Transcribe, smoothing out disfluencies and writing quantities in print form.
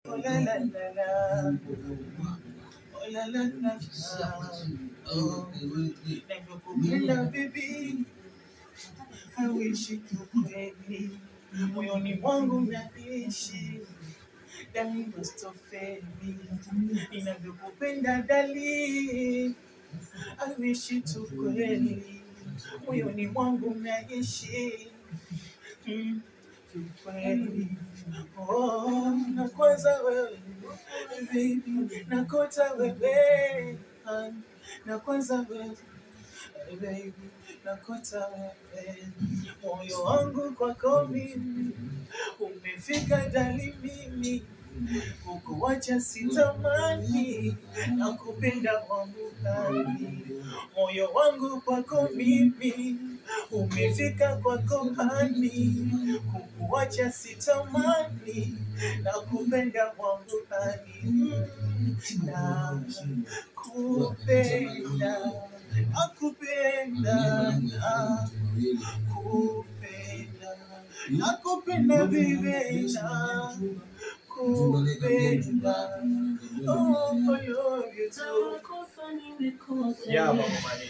Oh la la la la. Oh la la la la. Oh, nakupenda baby. I wish you kweli. Moyoni mwangu naishi. Daima sitofeli. Ninavyokupenda dali. I wish you kweli. Moyoni mwangu naishi. Kweli. Oh, nakwaza wewe. Baby, nakota wewe. Nakwaza wewe. Baby, nakota wewe. Moyo wangu kwako mimi. Umefika dali mimi. Kukuacha sitamani. Nakupenda wangu ndani. Moyo wangu kwako mimi. Umefika kwako hani. Kukuacha sitamani. Nakupenda wangu ndani. Nakupenda. Nakupenda. Nakupenda. Nakupenda baby. Nakupenda. Oh, I love you too. Yeah, Mama Mani.